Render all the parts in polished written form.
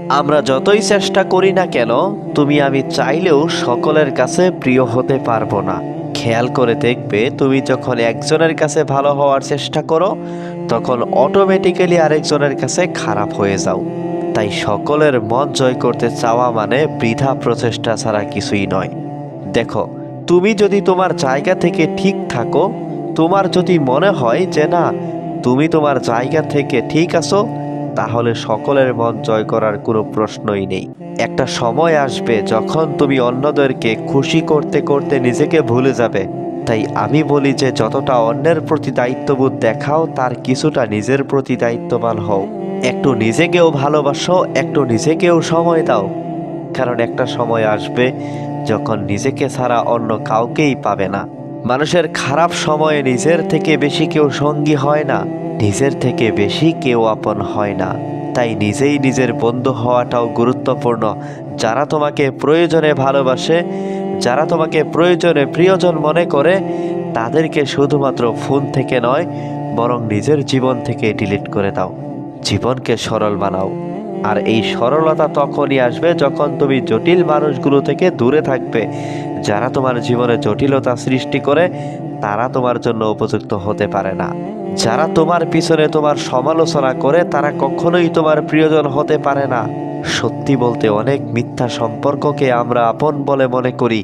আমরা যতই চেষ্টা করি না কেন, তুমি আমি চাইলেও সকলের কাছে প্রিয় হতে পারবো না। খেয়াল করে দেখবে, তুমি যখন একজনের কাছে ভালো হওয়ার চেষ্টা করো, তখন অটোমেটিক্যালি আরেকজনের কাছে খারাপ হয়ে যাও। তাই সকলের মন জয় করতে চাওয়া মানে বৃথা প্রচেষ্টা ছাড়া কিছুই নয়। দেখো, তুমি যদি তোমার জায়গা থেকে ঠিক থাকো, তোমার যদি মনে হয় যে না, তুমি তোমার জায়গা থেকে ঠিক আছো, তাহলে সকলের মন জয় করার কোনো প্রশ্নই নেই। একটা সময় আসবে যখন তুমি অন্যদেরকে খুশি করতে করতে নিজেকে ভুলে যাবে। তাই আমি বলি যে যতটা অন্যের প্রতি দায়িত্ববোধ দেখাও, তার কিছুটা নিজের প্রতি দায়িত্ববান হও। একটু নিজেকেও ভালোবাসো, একটু নিজেকেও সময় দাও। কারণ একটা সময় আসবে যখন নিজেকে ছাড়া অন্য কাউকেই পাবে না। মানুষের খারাপ সময়ে নিজের থেকে বেশি কেউ সঙ্গী হয় না, নিজের থেকে বেশি কেউ আপন হয় না। তাই নিজেই নিজের বন্ধু হওয়াটাও গুরুত্বপূর্ণ। যারা তোমাকে প্রয়োজনে ভালোবাসে, যারা তোমাকে প্রয়োজনে প্রিয়জন মনে করে, তাদেরকে শুধুমাত্র ফোন থেকে নয়, বরং নিজের জীবন থেকে ডিলিট করে দাও। জীবনকে সরল বানাও। আর এই সরলতা তখনই আসবে যখন তুমি জটিল মানুষগুলো থেকে দূরে থাকবে। যারা তোমার জীবনে জটিলতা সৃষ্টি করে, তারা তোমার জন্য উপযুক্ত হতে পারে না। যারা তোমার পিছনে তোমার সমালোচনা করে, তারা কখনোই তোমার প্রিয়জন হতে পারে না। সত্যি বলতে, অনেক মিথ্যা সম্পর্ককে আমরা আপন বলে মনে করি,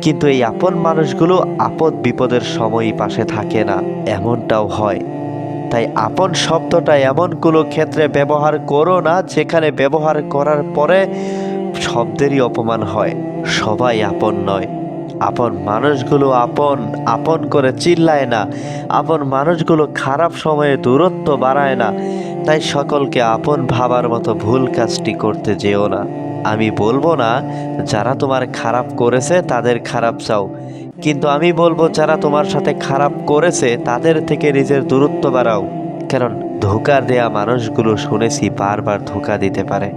কিন্তু এই আপন মানুষগুলো আপদ বিপদের সময়ই পাশে থাকে না, এমনটাও হয়। তাই আপন শব্দটা এমন কোনো ক্ষেত্রে ব্যবহার করো না যেখানে ব্যবহার করার পরে শব্দেরই অপমান হয়। সবাই আপন নয়। আপন মানুষগুলো আপন আপন করে চিল্লায় না। আপন মানুষগুলো খারাপ সময়ে দূরত্ব বাড়ায় না। তাই সকলকে আপন ভাবার মতো ভুল কাজটি করতে যেও না। আমি বলবো না যারা তোমার খারাপ করেছে তাদের খারাপ চাও, কিন্তু আমি বলবো যারা তোমার সাথে খারাপ করেছে তাদের থেকে নিজের দূরত্ব বাড়াও। কারণ ধোঁকা দেয়া মানুষগুলো শুনেছি বারবার ধোঁকা দিতে পারে।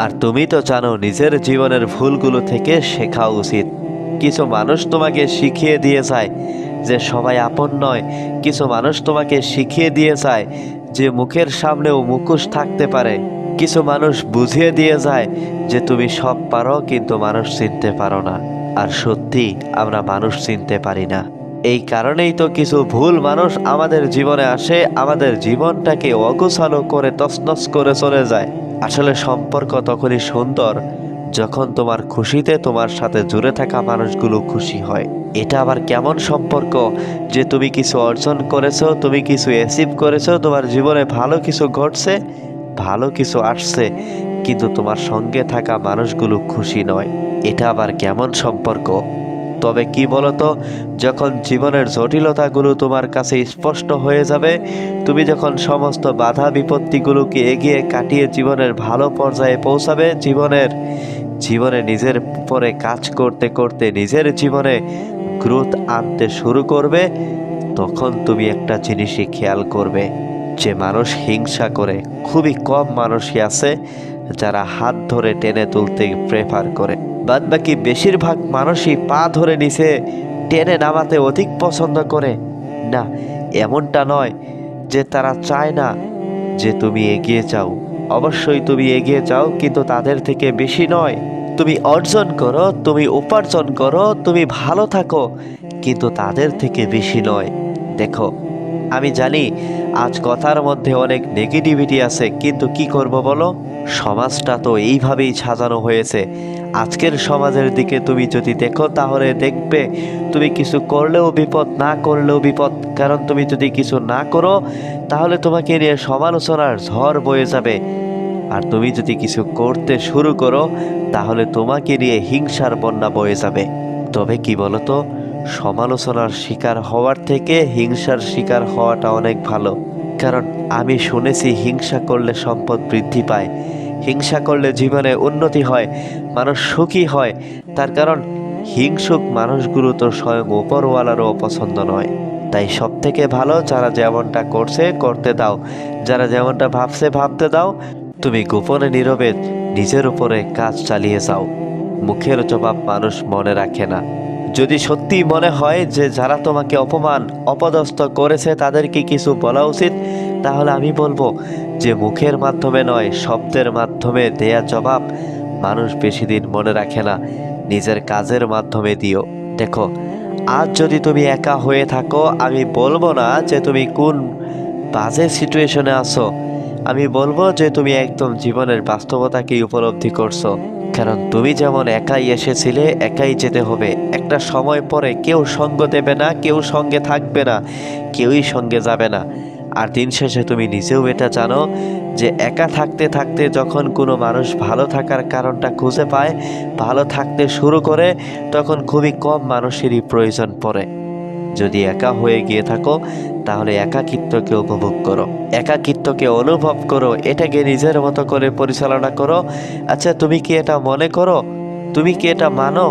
আর তুমি তো জানো, নিজের জীবনের ভুলগুলো থেকে শেখা উচিত। কিছু মানুষ তোমাকে শিখিয়ে দিয়ে যায় যে সবাই আপন নয়। কিছু মানুষ তোমাকে শিখিয়ে দিয়ে যায় যে মুখের সামনেও মুখোশ থাকতে পারে। কিছু মানুষ বুঝিয়ে দিয়ে যায় যে তুমি সব পারো, কিন্তু মানুষ চিনতে পারো না। আর সত্যি, আমরা মানুষ চিনতে পারি না। এই কারণেই তো কিছু ভুল মানুষ আমাদের জীবনে আসে, আমাদের জীবনটাকে অগোছালো করে তছনছ করে চলে যায়। আসলে সম্পর্ক তখনই সুন্দর যখন তোমার খুশিতে তোমার সাথে জুড়ে থাকা মানুষগুলো খুশি হয়। এটা আবার কেমন সম্পর্ক যে তুমি কিছু অর্জন করেছো, তুমি কিছু অ্যাচিভ করেছো, তোমার জীবনে ভালো কিছু ঘটছে, ভালো কিছু আসছে, কিন্তু তোমার সঙ্গে থাকা মানুষগুলো খুশি নয়। এটা আবার কেমন সম্পর্ক? তবে কি বলতো, যখন জীবনের জটিলতাগুলো তোমার কাছে স্পষ্ট হয়ে যাবে, তুমি যখন সমস্ত বাধা বিপত্তিগুলোকে এগিয়ে কাটিয়ে জীবনের ভালো পর্যায়ে পৌঁছাবে, জীবনে নিজের উপরে কাজ করতে করতে নিজের জীবনে গ্রোথ আনতে শুরু করবে, তখন তুমি একটা জিনিসই খেয়াল করবে যে মানুষ হিংসা করে। খুবই কম মানুষই আছে যারা হাত ধরে টেনে তুলতে প্রেফার করে। বাদবাকি বেশিরভাগ মানুষই পা ধরে নিচে টেনে নামাতে অধিক পছন্দ করে। না, এমনটা নয় যে তারা চায় না যে তুমি এগিয়ে যাও। অবশ্যই তুমি এগিয়ে যাও, কিন্তু তাদের থেকে বেশি নয়। তুমি অর্জন করো, তুমি উপার্জন করো, তুমি ভালো থাকো, কিন্তু তাদের থেকে বেশি নয়। দেখো, আমি জানি আজ কথার মধ্যে অনেক নেগেটিভিটি আছে, কিন্তু কি করব বলো? সমাজটা তো এইভাবেই সাজানো হয়েছে। আজকের সমাজের দিকে তুমি যদি দেখো, তাহলে দেখবে তুমি কিছু করলেও বিপদ, না করলেও বিপদ। কারণ তুমি যদি কিছু না করো, তাহলে তোমাকে নিয়ে সমালোচনার ঝড় বয়ে যাবে। আর তুমি যদি কিছু করতে শুরু করো, তাহলে তোমাকে নিয়ে হিংসার বন্যা বয়ে যাবে। তবে কি বলতো, সমালোচনার শিকার হওয়ার থেকে হিংসার শিকার হওয়াটা অনেক ভালো। কারণ আমি শুনেছি হিংসা করলে সম্পদ বৃদ্ধি পায়, হিংসা করলে জীবনে উন্নতি হয়, মানুষ সুখী হয়। তার কারণ হিংসুক মানুষগুলো তো স্বয়ং উপরওয়ালারও অপছন্দ নয়। তাই সব থেকে ভালো, যারা যেমনটা করছে করতে দাও, যারা যেমনটা ভাবছে ভাবতে দাও। তুমি গোপনে নীরবে নিজের উপরে কাজ চালিয়ে যাও। মুখের জবাব মানুষ মনে রাখে না। যদি সত্যি মনে হয় যে যারা তোমাকে অপমান অপদস্থ করেছে তাদেরকে কিছু বলা উচিত, তাহলে আমি বলবো যে মুখের মাধ্যমে নয়, শব্দের মাধ্যমে দেয়া জবাব মানুষ বেশি দিন মনে রাখে না, নিজের কাজের মাধ্যমে দিও। দেখো, আজ যদি তুমি একা হয়ে থাকো, আমি বলবো না যে তুমি কোন বাজে সিচুয়েশনে আছো, আমি বলবো যে তুমি একদম জীবনের বাস্তবতাকেই উপলব্ধি করছো। কারণ তুমি যেমন একাই এসেছিলে, একাই যেতে হবে। একটা সময় পরে কেউ সঙ্গ দেবে না, কেউ সঙ্গে থাকবে না, কেউই সঙ্গে যাবে না। আর দিন শেষে তুমি নিজেও এটা জানো যে একা থাকতে থাকতে যখন কোনো মানুষ ভালো থাকার কারণটা খুঁজে পায়, ভালো থাকতে শুরু করে, তখন খুবই কম মানুষেরই প্রয়োজন পড়ে। যদি একা হয়ে গিয়ে থাকো, তাহলে একাকিত্বকে উপভোগ করো, একাকিত্বকে অনুভব করো, এটাকে নিজের মতো করে পরিচালনা করো। আচ্ছা, তুমি কি এটা মনে করো, তুমি কি এটা মানো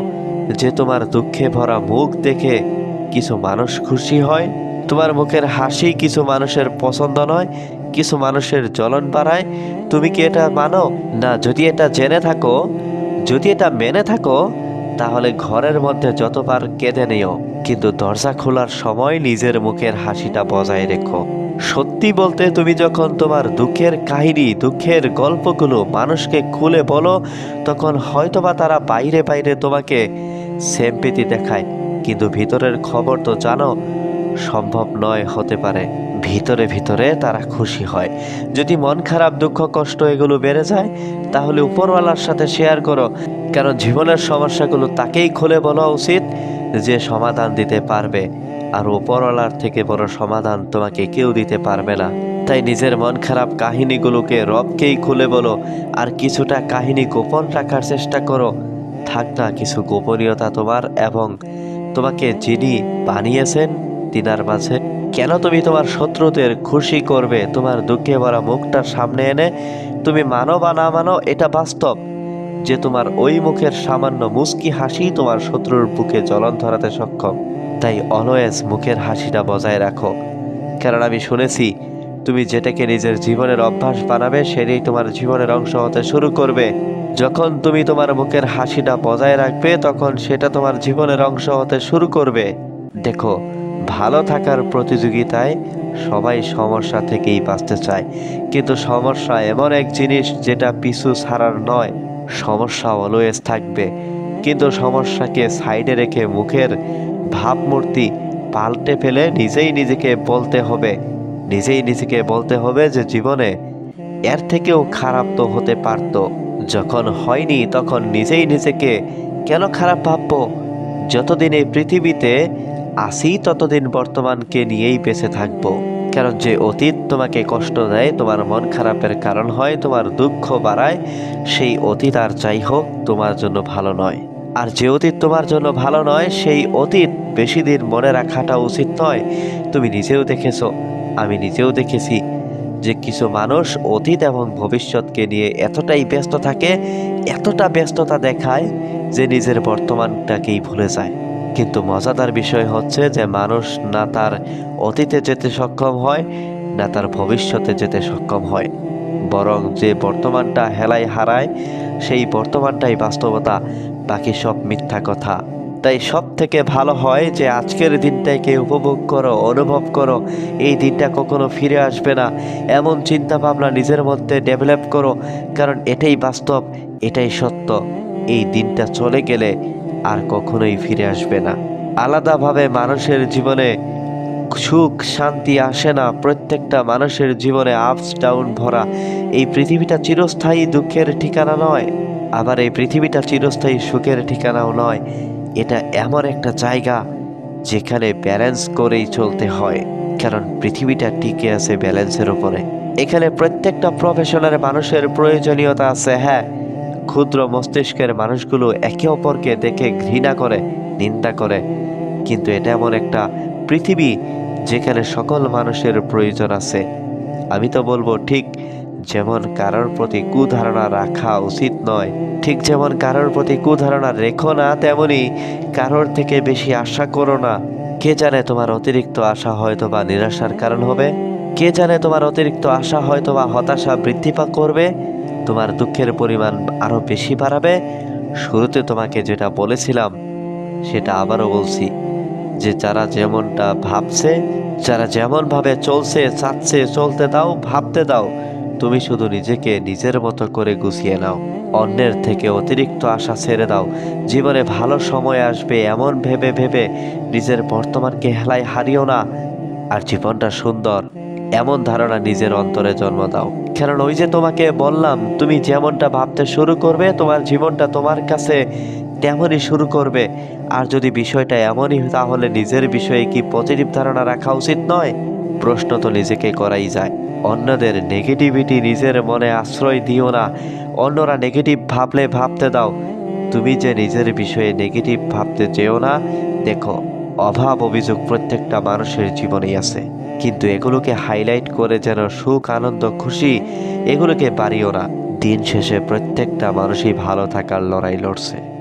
যে তোমার দুঃখে ভরা মুখ দেখে কিছু মানুষ খুশি হয়? তোমার মুখের হাসি কিছু মানুষের পছন্দ নয়, কিছু মানুষের জ্বলন বাড়ায়। তুমি কি এটা মানো? না, যদি এটা জেনে থাকো, যদি এটা মেনে থাকো, তাহলে ঘরের মধ্যে যতবার কেঁদে নিও, কিন্তু দরজা খোলার সময় নিজের মুখের হাসিটা বজায় রেখো। সত্যি বলতে, তুমি যখন তোমার দুঃখের কাহিনী, দুঃখের গল্পগুলো মানুষকে খুলে বলো, তখন হয়তোবা তারা বাইরে বাইরে তোমাকে সিম্প্যাথি দেখায়, কিন্তু ভিতরের খবর তো জানো সম্ভব নয়, হতে পারে ভিতরে ভিতরে তারা খুশি হয়। যদি মন খারাপ, দুঃখ, কষ্ট এগুলো বেড়ে যায়, তাহলে উপরওয়ালার সাথে শেয়ার করো। কারণ জীবনের সমস্যাগুলো তাকেই খুলে বলা উচিত যে সমাধান দিতে পারবে, আর উপরওয়ালার থেকে বড় সমাধান তোমাকে কেউ দিতে পারবে না। তাই নিজের মন খারাপ কাহিনীগুলোকে রবকেই খুলে বলো, আর কিছুটা কাহিনী গোপন রাখার চেষ্টা করো। থাক না কিছু গোপনীয়তা তোমার এবং তোমাকে যিনি বানিয়েছেন তিনার মাঝে। কেন তুমি তোমার শত্রুদের খুশি করবে তোমার দুঃখে ভরা মুখটা সামনে এনে? তুমি মানো বা না মানো, এটা বাস্তব যে তোমার ওই মুখের সামান্য মুচকি হাসি তোমার শত্রুর বুকে জ্বলন ধরাতে সক্ষম। তাই অলওয়েজ মুখের হাসিটা বজায় রাখো। কারণ আমি শুনেছি, তুমি যেটাকে নিজের জীবনের অভ্যাস বানাবে, সেটাই তোমার জীবনের অংশ হতে শুরু করবে। যখন তুমি তোমার মুখের হাসিটা বজায় রাখবে, তখন সেটা তোমার জীবনের অংশ হতে শুরু করবে। দেখো, ভালো থাকার প্রতিযোগিতায় সবাই সমস্যা থেকেই বাঁচতে চায়, কিন্তু সমস্যা এমন এক জিনিস যেটা পিছু ছাড়ার নয়। সমস্যা অলওয়েজ থাকবে, কিন্তু সমস্যাকে সাইডে রেখে মুখের ভাবমূর্তি পাল্টে ফেলে নিজেই নিজেকে বলতে হবে, নিজেই নিজেকে বলতে হবে যে জীবনে এর থেকেও খারাপ তো হতে পারতো। যখন হয়নি, তখন নিজেই নিজেকে কেন খারাপ ভাববো? যতদিন এই পৃথিবীতে আসি, ততদিন বর্তমানকে নিয়েই বেঁচে থাকবো। কারণ যে অতীত তোমাকে কষ্ট দেয়, তোমার মন খারাপের কারণ হয়, তোমার দুঃখ বাড়ায়, সেই অতীত আর যাই হোক তোমার জন্য ভালো নয়। আর যে অতীত তোমার জন্য ভালো নয়, সেই অতীত বেশি দিন মনে রাখাটা উচিত নয়। তুমি নিজেও দেখেছো, আমি নিজেও দেখেছি যে কিছু মানুষ অতীত এবং ভবিষ্যৎকে নিয়ে এতটাই ব্যস্ত থাকে, এতটা ব্যস্ততা দেখায় যে নিজের বর্তমানটাকেই ভুলে যায়। কিন্তু মজাদার বিষয় হচ্ছে যে মানুষ না তার অতীতে যেতে সক্ষম হয়, না তার ভবিষ্যতে যেতে সক্ষম হয়, বরং যে বর্তমানটা হেলায় হারায়, সেই বর্তমানটাই বাস্তবতা, বাকি সব মিথ্যা কথা। তাই সব থেকে ভালো হয় যে আজকের দিনটাকে উপভোগ করো, অনুভব করো। এই দিনটা কখনো ফিরে আসবে না, এমন চিন্তা ভাবনা নিজের মধ্যে ডেভেলপ করো। কারণ এটাই বাস্তব, এটাই সত্য। এই দিনটা চলে গেলে আর কখনোই ফিরে আসবে না। আলাদাভাবে মানুষের জীবনে সুখ শান্তি আসে না, প্রত্যেকটা মানুষের জীবনে আপস ডাউন ভরা। এই পৃথিবীটা চিরস্থায়ী দুঃখের ঠিকানা নয়, আবার এই পৃথিবীটা চিরস্থায়ী সুখের ঠিকানাও নয়। এটা এমন একটা জায়গা যেখানে ব্যালেন্স করেই চলতে হয়, কারণ পৃথিবীটা টিকে আছে ব্যালেন্সের উপরে। এখানে প্রত্যেকটা প্রফেশনের মানুষের প্রয়োজনীয়তা আছে। হ্যাঁ, ক্ষুদ্র মস্তিষ্কের মানুষগুলো একে অপরকে দেখে ঘৃণা করে, নিন্দা করে, কিন্তু এটা এমন একটা পৃথিবী যেখানে সকল মানুষের প্রয়োজন আছে। আমি তো বলবো, ঠিক যেমন কারোর প্রতি কুধারণা রাখা উচিত নয়, ঠিক যেমন কারোর প্রতি কুধারণা রেখো না, তেমনি কারোর থেকে বেশি আশা করো না। কে জানে তোমার অতিরিক্ত আশা হয়তো বা নিরাশার কারণ হবে, কে জানে তোমার অতিরিক্ত আশা হয়তো বা হতাশা বৃদ্ধি করবে, তোমার দুঃখের পরিমাণ আরো বেশি বাড়াবে। শুরুতে তোমাকে যেটা বলেছিলাম সেটা আবারও বলছি, যে যারা যেমনটা ভাবছে যারা যেমনভাবে চলছে চাচ্ছে চলতে দাও, ভাবতে দাও। তুমি শুধু নিজেকে নিজের মতো করে গুছিয়ে নাও। অন্যের থেকে অতিরিক্ত আশা ছেড়ে দাও। জীবনে ভালো সময় আসবে এমন ভেবে ভেবে নিজের বর্তমানকে হেলায় হারিও না। আর জীবনটা সুন্দর এমন ধারণা নিজের অন্তরে জন্ম দাও। কারণ ওই যে তোমাকে বললাম, তুমি যেমনটা ভাবতে শুরু করবে তোমার জীবনটা তোমার কাছে তেমনই শুরু করবে। আর যদি বিষয়টা এমনই তাহলে নিজের বিষয়ে কি পজিটিভ ধারণা রাখা উচিত নয়? প্রশ্ন তো নিজেকে করাই যায়। অন্যদের নেগেটিভিটি নিজের মনে আশ্রয় দিও না। অন্যরা নেগেটিভ ভাবলে ভাবতে দাও, তুমি যে নিজের বিষয়ে নেগেটিভ ভাবতে যেও না। দেখো, অভাব অভিযোগ প্রত্যেকটা মানুষের জীবনেই আছে, কিন্তু এগুলোকে হাইলাইট করে যেন সুখ আনন্দ খুশি এগুলোকে বাড়িও না। দিন শেষে প্রত্যেকটা মানুষই ভালো থাকার লড়াই লড়ছে।